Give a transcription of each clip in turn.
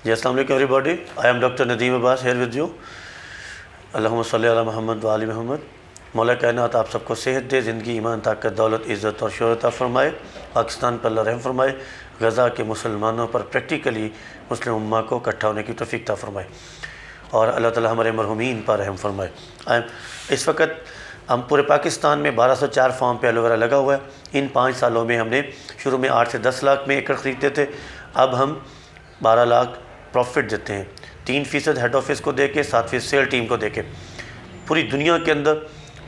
جی السلام علیکم every body. I am doctor Nadeem Abbas here with you. اللہم صلی علی محمد و آل محمد. مولا کائنات آپ سب کو صحت دے, زندگی, ایمان, طاقت, دولت, عزت اور شہرت عطا فرمائے. پاکستان پر اللہ رحم فرمائے. غزہ کے مسلمانوں پر پریکٹیکلی مسلم امہ کو اکٹھا ہونے کی توفیق عطا فرمائے, اور اللہ تعالی ہمارے مرحومین پر رحم فرمائے. اس وقت ہم پورے پاکستان میں 1204 فارم پہ ایلو ویرا لگا ہوا ہے. ان 5 سالوں میں ہم نے شروع میں 8 سے 10 لاکھ میں ایکڑ خریدتے تھے, اب ہم 12 لاکھ پروفٹ دیتے ہیں. 3% ہیڈ آفس کو دے کے, 7% سیل ٹیم کو دے کے. پوری دنیا کے اندر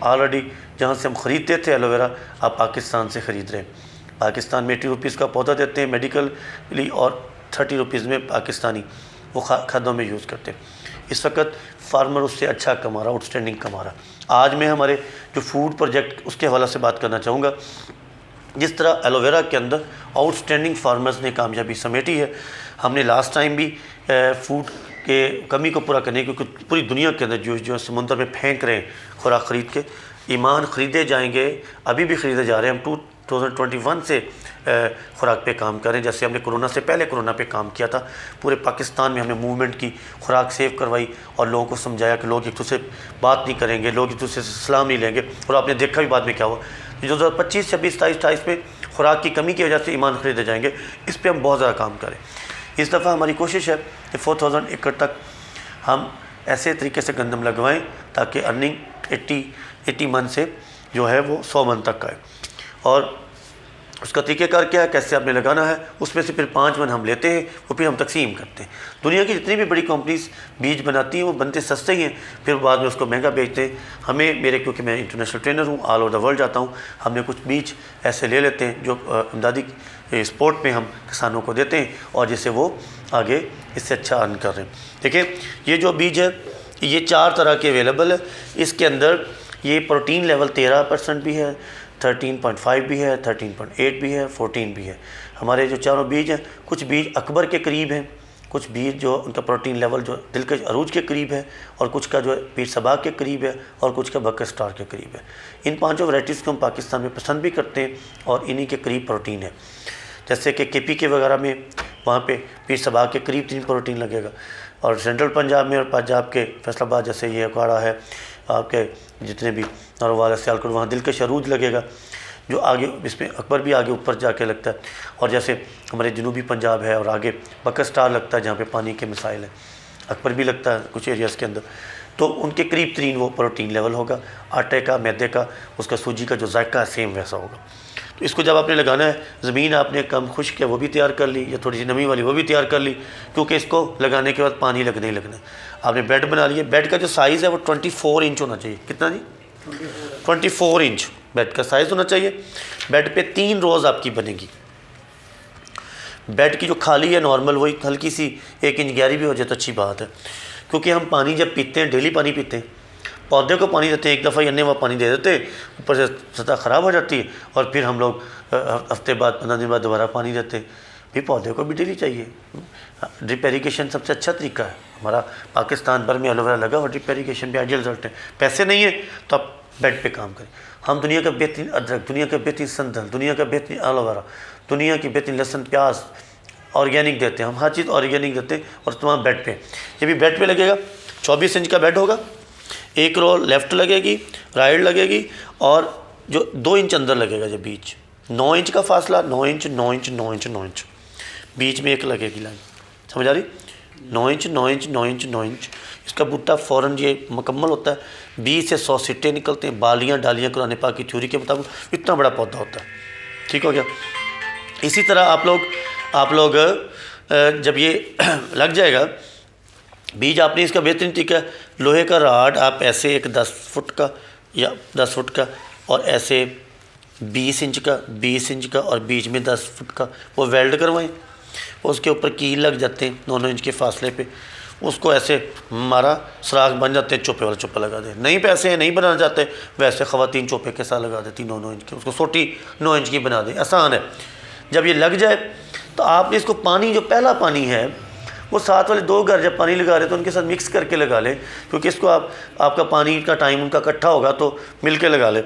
آلریڈی جہاں سے ہم خریدتے تھے ایلو ویرا, آپ پاکستان سے خرید رہے ہیں. پاکستان میں 80 روپیز کا پودا دیتے ہیں میڈیکلی, اور 30 روپیز میں پاکستانی وہ کھادوں میں یوز کرتے ہیں. اس وقت فارمر اس سے اچھا کما رہا, آؤٹ اسٹینڈنگ کما رہا. آج میں ہمارے جو فوڈ پروجیکٹ اس کے حوالے سے بات کرنا چاہوں گا. جس طرح ایلو ویرا کے اندر آؤٹ اسٹینڈنگ فارمرز نے کامیابی سمیٹی ہے. ہم نے لاسٹ ٹائم بھی فوڈ کے کمی کو پورا کرنے, کیونکہ پوری دنیا کے اندر جو سمندر میں پھینک رہے ہیں خوراک خرید کے, ایمان خریدے جائیں گے, ابھی بھی خریدے جا رہے ہیں. ہم 2021 سے خوراک پہ کام کریں, جیسے ہم نے کورونا سے پہلے کورونا پہ کام کیا تھا. پورے پاکستان میں ہم نے موومنٹ کی, خوراک سیو کروائی, اور لوگوں کو سمجھایا کہ لوگ ایک دوسرے سے بات نہیں کریں گے, لوگ ایک دوسرے سے سلام نہیں لیں گے. اور آپ نے دیکھا بھی بعد میں کیا ہوا. جو 2025, 26, 27, 28 میں خوراک کی کمی کی وجہ سے ایمان خریدے جائیں گے, اس پہ ہم بہت زیادہ کام کریں. اس دفعہ ہماری کوشش ہے کہ 4000 ایکڑ تک ہم ایسے طریقے سے گندم لگوائیں تاکہ ارننگ 80 من سے جو ہے وہ 100 من تک آئے. اور اس کا طریقہ کار کیا ہے, کیسے آپ نے لگانا ہے. اس میں سے پھر 5 من ہم لیتے ہیں, وہ پھر ہم تقسیم کرتے ہیں. دنیا کی جتنی بھی بڑی کمپنیز بیج بناتی ہیں وہ بنتے سستے ہی ہیں, پھر بعد میں اس کو مہنگا بیچتے ہیں. ہمیں کیونکہ میں انٹرنیشنل ٹرینر ہوں, آل اوور دا ورلڈ جاتا ہوں, ہم نے کچھ بیج ایسے لے لیتے ہیں جو امدادی اسپورٹ میں ہم کسانوں کو دیتے ہیں, اور جس سے وہ آگے اس سے اچھا ارن کر رہے ہیں. دیکھیں یہ جو بیج ہے یہ 4 طرح کے اویلیبل ہے. اس کے اندر یہ پروٹین لیول 13% بھی ہے, 13.5 بھی ہے, 13.8 بھی ہے, 14 بھی ہے. ہمارے جو چاروں بیج ہیں, کچھ بیج اکبر کے قریب ہیں, کچھ بیج جو ان کا پروٹین لیول جو دلکش عروج کے قریب ہے, اور کچھ کا جو پیر صبا کے قریب ہے, اور کچھ کا بکر سٹار کے قریب ہے. ان 5 ورائٹیز کو ہم پاکستان میں پسند بھی کرتے ہیں, اور انہی کے قریب پروٹین ہے. جیسے کہ کے پی کے وغیرہ میں وہاں پہ پیر صبا کے قریب 3 پروٹین لگے گا, اور سینٹرل پنجاب میں اور پنجاب کے فیصل آباد جیسے یہ اکاڑا ہے, آپ کے جتنے بھی ناروال سیالکوٹ, وہاں دلکش عروج لگے گا, جو آگے اس میں اکبر بھی آگے اوپر جا کے لگتا ہے. اور جیسے ہمارے جنوبی پنجاب ہے, اور آگے بکر سٹار لگتا ہے جہاں پہ پانی کے مسائل ہیں. اکبر بھی لگتا ہے کچھ ایریاز کے اندر. تو ان کے قریب 3 وہ پروٹین لیول ہوگا. آٹے کا, میدے کا, اس کا سوجی کا جو ذائقہ ہے سیم ویسا ہوگا. تو اس کو جب آپ نے لگانا ہے, زمین آپ نے کم خشک ہے وہ بھی تیار کر لی, یا تھوڑی سی نمی والی وہ بھی تیار کر لی, کیونکہ اس کو لگانے کے بعد پانی لگنے ہی لگنا ہے. آپ نے بیڈ بنا لیے. بیڈ کا جو سائز ہے وہ 24 انچ ہونا چاہیے. کتنا جی؟ 24 انچ بیڈ کا سائز ہونا چاہیے. بیڈ پہ 3 روز آپ کی بنے گی. بیڈ کی جو کھالی ہے نارمل, وہی ہلکی سی 1 انچ گہری بھی ہو جائے تو اچھی بات ہے, کیونکہ ہم پانی جب پیتے ہیں ڈیلی پانی پیتے ہیں. پودے کو پانی دیتے ہیں, ایک دفعہ اننے وہ پانی دے دیتے, اوپر سے سطح خراب ہو جاتی ہے, اور پھر ہم لوگ ہفتے بعد 15 دن بعد دوبارہ پانی دیتے ہیں. پھر پودے کو بھی ڈیلی چاہیے. ڈرپ ایریگیشن سب سے اچھا طریقہ ہے. ہمارا پاکستان بھر میں ایلو ویرا لگا, اور ڈرپ ایریگیشن بھی آئیڈیل رزلٹ ہے. پیسے نہیں ہیں تو آپ بیڈ پہ کام کریں. ہم دنیا کا بہترین ادرک, دنیا کا بہترین سندل, دنیا کا بہترین ایلو ویرا, دنیا کی بہترین لہسن پیاز آرگینک دیتے ہیں. ہم ہر چیز آرگینک دیتے ہیں, اور تمام بیڈ پہ. یہ بھی بیڈ پہ لگے گا. 24 انچ کا بیڈ ہوگا. 1 رو لیفٹ لگے گی, رائٹ لگے گی, اور جو 2 انچ اندر لگے گا جو بیچ. 9 انچ کا فاصلہ, 9 انچ 9 انچ 9 انچ 9 انچ بیچ میں ایک لگے گی لائن. سمجھ آ رہی؟ 9 انچ 9 انچ 9 انچ 9 انچ. اس کا بوٹا فوراً یہ مکمل ہوتا ہے. 20 سے 100 سٹے نکلتے ہیں. بالیاں ڈالیاں قرآن پاک کی تھیوری کے مطابق اتنا بڑا پودا ہوتا ہے. ٹھیک ہو گیا. اسی طرح آپ لوگ جب یہ لگ جائے گا بیج, آپ نے اس کا بہترین طریقہ لوہے کا راڈ آپ ایسے ایک 10 فٹ کا یا 10 فٹ کا, اور ایسے 20 انچ کا 20 انچ کا, اور بیچ میں 10 فٹ کا وہ ویلڈ کروائیں. اس کے اوپر کیل لگ جاتے ہیں 9 انچ کے فاصلے پہ. اس کو ایسے مارا, سراغ بن جاتے ہیں, چوپے والا چوپا لگا دیں. نہیں پیسے ہیں, نہیں بنانا چاہتے, ویسے خواتین چوپے کے ساتھ لگا دیتی 9 انچ کے. اس کو سوٹی 9 انچ کی بنا دیں, آسان ہے. جب یہ لگ جائے تو آپ نے اس کو پانی, جو پہلا پانی ہے وہ ساتھ والے 2 گھر جب پانی لگا رہے تو ان کے ساتھ مکس کر کے لگا لیں, کیونکہ اس کو آپ کا پانی کا ٹائم ان کا اکٹھا ہوگا تو مل کے لگا لیں.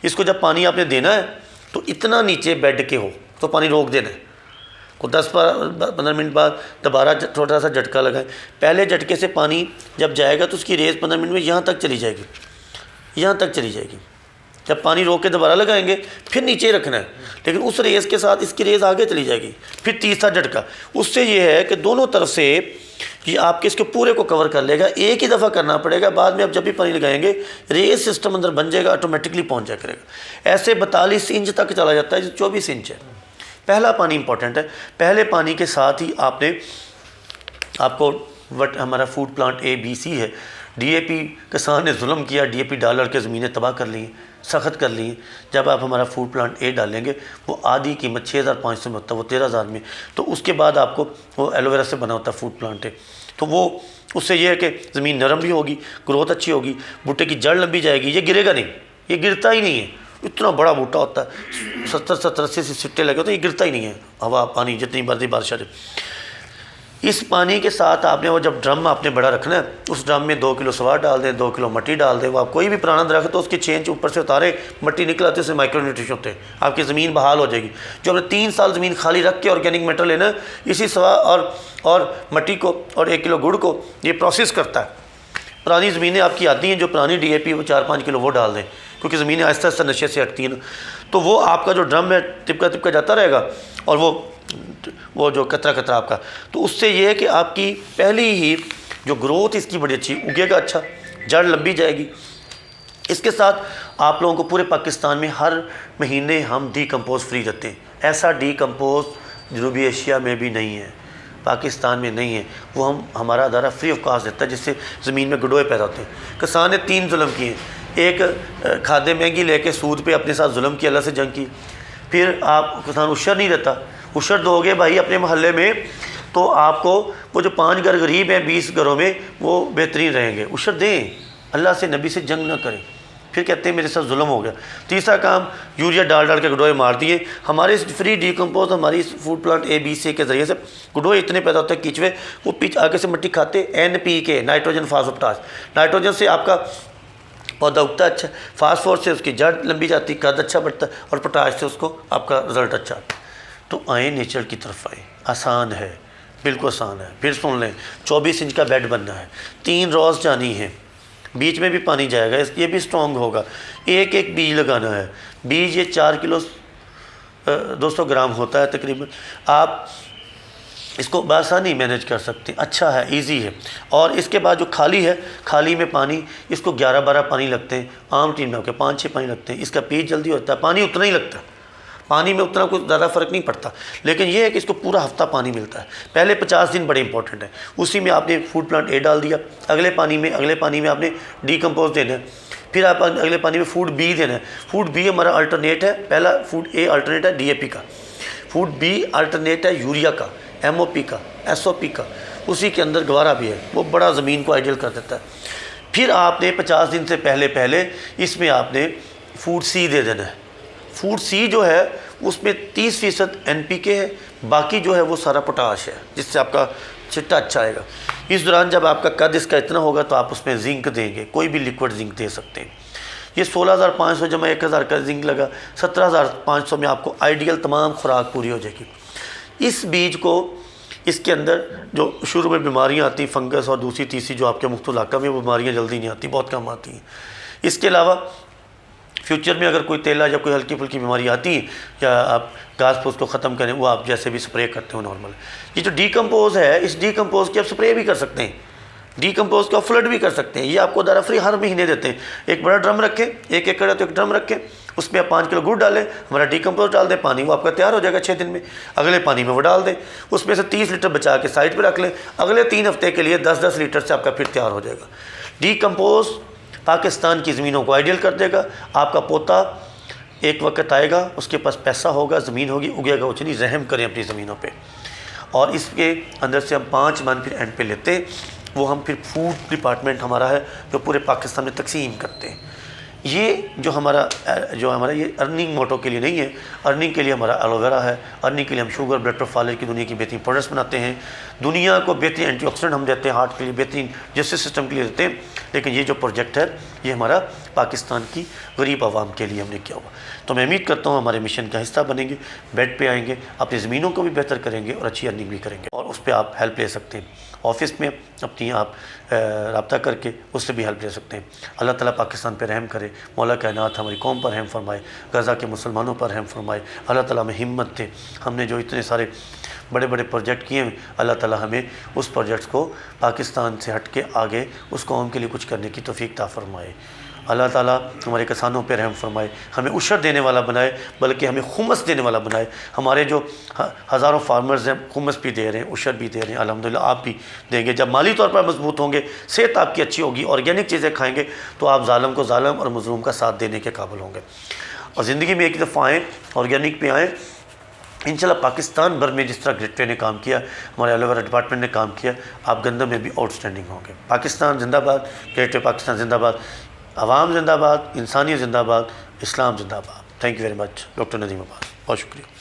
اس کو جب پانی آپ نے دینا ہے تو اتنا نیچے بیڈ کے ہو تو پانی روک دینا ہے. کو 10-15 منٹ بعد دوبارہ تھوڑا سا جھٹکا لگائیں. پہلے جھٹکے سے پانی جب جائے گا تو اس کی ریز 15 منٹ میں یہاں تک چلی جائے گی, یہاں تک چلی جائے گی. جب پانی روک کے دوبارہ لگائیں گے پھر نیچے ہی رکھنا ہے, لیکن اس ریز کے ساتھ اس کی ریز آگے چلی جائے گی. پھر تیسرا جھٹکا, اس سے یہ ہے کہ دونوں طرف سے یہ آپ کے اس کے پورے کو کور کر لے گا. ایک ہی دفعہ کرنا پڑے گا, بعد میں اب جب بھی پانی لگائیں گے ریز سسٹم اندر بن جائے گا, آٹومیٹکلی پہنچ جائے کرے گا. ایسے 42 انچ تک چلا جاتا ہے, جو 24 انچ ہے. پہلا پانی امپورٹنٹ ہے. پہلے پانی کے ساتھ ہی آپ کو ہمارا فوڈ پلانٹ ABC ہے. DAP کسان نے ظلم کیا, DAP ڈالر کے زمینیں تباہ کر لی, سخت کر لی. جب آپ ہمارا فوڈ پلانٹ A ڈالیں گے وہ آدھی قیمت 6500 میں ہوتا ہے, وہ 13000 میں. تو اس کے بعد آپ کو وہ ایلوویرا سے بنا ہوتا ہے فوڈ پلانٹ A. تو وہ اس سے یہ ہے کہ زمین نرم بھی ہوگی, گروتھ اچھی ہوگی, بوٹے کی جڑ لمبی جائے گی. یہ گرے گا نہیں, یہ گرتا ہی نہیں ہے. اتنا بڑا بوٹا ہوتا ہے, 70-80 سٹے لگے ہوتے ہیں, یہ گرتا ہی نہیں ہے. ہوا پانی جتنی مرضی بارش آ جائے. اس پانی کے ساتھ آپ نے وہ جب ڈرم آپ نے بڑا رکھنا ہے, اس ڈرم میں 2 کلو سوار ڈال دیں, 2 کلو مٹی ڈال دیں. وہ آپ کوئی بھی پرانا درخت تو اس کے چینچ اوپر سے اتارے, مٹی نکل آتی ہے, اس سے مائکرو نیوٹریشن ہوتے ہیں, آپ کی زمین بحال ہو جائے گی. جو ہم نے 3 سال زمین خالی رکھ کے آرگینک میٹر لینا ہے, اسی سوا اور مٹی کو اور 1 کلو گڑ کو یہ پروسیس کرتا ہے. پرانی زمینیں آپ کی آتی ہیں, جو پرانی DAP وہ 4-5 کلو وہ ڈال دیں, کیونکہ زمینیں آہستہ آہستہ نشے سے ہٹتی ہیں. تو وہ آپ کا جو ڈرم ہے ٹپکا جاتا رہے گا, اور وہ جو قطرہ آپ کا, تو اس سے یہ ہے کہ آپ کی پہلی ہی جو گروتھ اس کی بڑی اچھی اگے گا, اچھا جڑ لمبی جائے گی. اس کے ساتھ آپ لوگوں کو پورے پاکستان میں ہر مہینے ہم ڈی کمپوز فری دیتے ہیں. ایسا ڈی کمپوز جنوبی ایشیا میں بھی نہیں ہے, پاکستان میں نہیں ہے. وہ ہمارا ادارہ فری آف کاسٹ دیتا ہے, جس سے زمین میں گڈوئے پیدا ہوتے ہیں. کسان نے 3 ظلم کیے. ایک کھادیں مہنگی لے کے سود پہ اپنے ساتھ ظلم کی, اللہ سے جنگ کی. پھر آپ کسان عشر نہیں دیتا, عشر دو گے بھائی اپنے محلے میں تو آپ کو وہ جو 5 گھر غریب ہیں 20 گھروں میں وہ بہترین رہیں گے. عشر دیں, اللہ سے نبی سے جنگ نہ کریں. پھر کہتے ہیں میرے ساتھ ظلم ہو گیا. تیسرا کام یوریا ڈال کے گڈوئے مار دیے. ہمارے اس فری ڈی کمپوز ہماری فوڈ پلانٹ ABC کے ذریعے سے گڈوئے اتنے پیدا ہوتے ہیں کیچوے, وہ آگے سے مٹی کھاتے. NPK نائٹروجن فاسفورس, نائٹروجن سے آپ کا پودا اگتا ہے اچھا, فاسفورس سے اس کی جڑ لمبی جاتی, قد اچھا بڑھتا ہے, اور پوٹاش سے اس کو آپ کا رزلٹ اچھا آتا ہے. تو آئیں نیچر کی طرف آئیں, آسان ہے, بالکل آسان ہے. پھر سن لیں 24 انچ کا بیڈ بننا ہے, 3 روز جانی ہے, بیچ میں بھی پانی جائے گا, یہ بھی سٹرونگ ہوگا. ایک بیج لگانا ہے. بیج یہ 4 کلو 200 گرام ہوتا ہے تقریباً. آپ اس کو بآسانی مینیج کر سکتے ہیں, اچھا ہے, ایزی ہے. اور اس کے بعد جو خالی ہے, خالی میں پانی اس کو 11-12 پانی لگتے ہیں. عام ٹیم میں آپ کے 5-6 پانی لگتے ہیں. اس کا پیچ جلدی ہوتا ہے, پانی اتنا ہی لگتا ہے, پانی میں اتنا کوئی زیادہ فرق نہیں پڑتا. لیکن یہ ہے کہ اس کو پورا ہفتہ پانی ملتا ہے. پہلے 50 دن بڑے امپورٹنٹ ہیں, اسی میں آپ نے فوڈ پلانٹ A ڈال دیا. اگلے پانی میں آپ نے ڈی کمپوز دینا ہے. پھر آپ اگلے پانی میں فوڈ B دینا ہے. فوڈ B ہمارا الٹرنیٹ ہے, پہلا فوڈ A الٹرنیٹ ہے DAP کا, فوڈ B الٹرنیٹ ہے یوریا کا, MOP کا, SOP کا. اسی کے اندر گوارا بھی ہے, وہ بڑا زمین کو آئیڈیل کر دیتا ہے. پھر آپ نے 50 دن سے پہلے اس میں آپ نے فوڈ C دے دینا ہے. فوڈ C جو ہے اس میں 30% NPK ہے, باقی جو ہے وہ سارا پوٹاش ہے, جس سے آپ کا چھٹا اچھا آئے گا. اس دوران جب آپ کا قد اس کا اتنا ہوگا تو آپ اس میں زنک دیں گے, کوئی بھی لیکوڈ زنک دے سکتے ہیں. یہ 16,500 جمع 1,000 کا زنک لگا, 17,500 میں آپ کو آئیڈیل تمام خوراک پوری ہو جائے گی. اس بیج کو اس کے اندر جو شروع میں بیماریاں آتی ہیں, فنگس اور دوسری تیسری جو آپ کے مختلف علاقہ میں بیماریاں جلدی نہیں آتی, بہت کم آتی ہیں. اس کے علاوہ فیوچر میں اگر کوئی تیلا یا کوئی ہلکی پھلکی بیماری آتی ہے یا آپ گھاس پھوس کو ختم کریں, وہ آپ جیسے بھی سپرے کرتے ہو نارمل. یہ جو ڈی کمپوز ہے, اس ڈی کمپوز کی آپ سپرے بھی کر سکتے ہیں, ڈی کمپوز کا فلڈ بھی کر سکتے ہیں. یہ آپ کو دارا فری ہر مہینے دیتے ہیں. ایک بڑا ڈرم رکھیں, 1 ایکڑ ہے تو ایک ڈرم رکھیں, اس میں آپ 5 کلو گڑ ڈالیں, ہمارا ڈی کمپوز ڈال دیں, پانی وہ آپ کا تیار ہو جائے گا 6 دن میں. اگلے پانی میں وہ ڈال دیں, اس میں سے 30 لیٹر بچا کے سائڈ پہ رکھ لیں. اگلے 3 ہفتے کے لیے 10-10 لیٹر سے آپ کا پھر تیار ہو جائے گا. ڈی کمپوز پاکستان کی زمینوں کو آئیڈیل کر دے گا. آپ کا پوتا ایک وقت آئے گا, اس کے پاس پیسہ ہوگا, زمین ہوگی, اگے گا اچھلی. رحم کریں اپنی زمینوں پہ. اور اس کے اندر سے ہم 5 من پھر اینڈ پہ لیتے ہیں, وہ ہم پھر فوڈ ڈپارٹمنٹ ہمارا ہے جو پورے پاکستان میں تقسیم کرتے ہیں. یہ جو ہمارا یہ ارننگ موٹو کے لیے نہیں ہے. ارننگ کے لیے ہمارا ایلوویرا ہے, ارننگ کے لیے ہم شوگر بلڈ پروفائلر کی دنیا کی بہترین پروڈکٹس بناتے ہیں. دنیا کو بہترین اینٹی آکسیڈنٹ ہم دیتے ہیں, ہارٹ کے لیے بہترین جسٹس سسٹم کے لیے دیتے ہیں. لیکن یہ جو پروجیکٹ ہے یہ ہمارا پاکستان کی غریب عوام کے لیے ہم نے کیا ہوا. تو میں امید کرتا ہوں ہمارے مشن کا حصہ بنیں گے، بیڈ پہ آئیں گے، اپنی زمینوں کو بھی بہتر کریں گے اور اچھی ارننگ بھی کریں گے، اور اس پہ آپ ہیلپ لے سکتے ہیں. آفس میں اپنی آپ رابطہ کر کے اس سے بھی ہیلپ لے سکتے ہیں. اللہ تعالیٰ پاکستان پہ رحم کرے، مولا کائنات ہماری قوم پر رحم فرمائے، غزہ کے مسلمانوں پر رحم فرمائے. اللہ تعالیٰ ہمیں ہمت دے. ہم نے جو اتنے سارے بڑے بڑے پروجیکٹ کیے ہیں، اللہ تعالیٰ ہمیں اس پروجیکٹس کو پاکستان سے ہٹ کے آگے اس قوم کے لیے کچھ کرنے کی توفیق عطا فرمائے. اللہ تعالیٰ ہمارے کسانوں پہ رحم فرمائے، ہمیں عشر دینے والا بنائے، بلکہ ہمیں خمس دینے والا بنائے. ہمارے جو ہزاروں فارمرز ہیں خمس بھی دے رہے ہیں، عشر بھی دے رہے ہیں. الحمدللہ آپ بھی دیں گے. جب مالی طور پر مضبوط ہوں گے، صحت آپ کی اچھی ہوگی، آرگینک چیزیں کھائیں گے، تو آپ ظالم کو ظالم اور مظلوم کا ساتھ دینے کے قابل ہوں گے. اور زندگی میں ایک دفعہ آئیں، آرگینک پہ آئیں. انشاءاللہ پاکستان بھر میں جس طرح گریٹوے نے کام کیا، ہمارے ایلوویرا ڈپارٹمنٹ نے کام کیا، آپ گندم میں بھی آؤٹ اسٹینڈنگ ہوں گے. پاکستان زندہ باد، گریٹوے پاکستان زندہ باد، عوام زندہ باد، انسانیت زندہ باد، اسلام زندہ باد. Thank you very much doctor Nadeem Abbas, بہت شکریہ.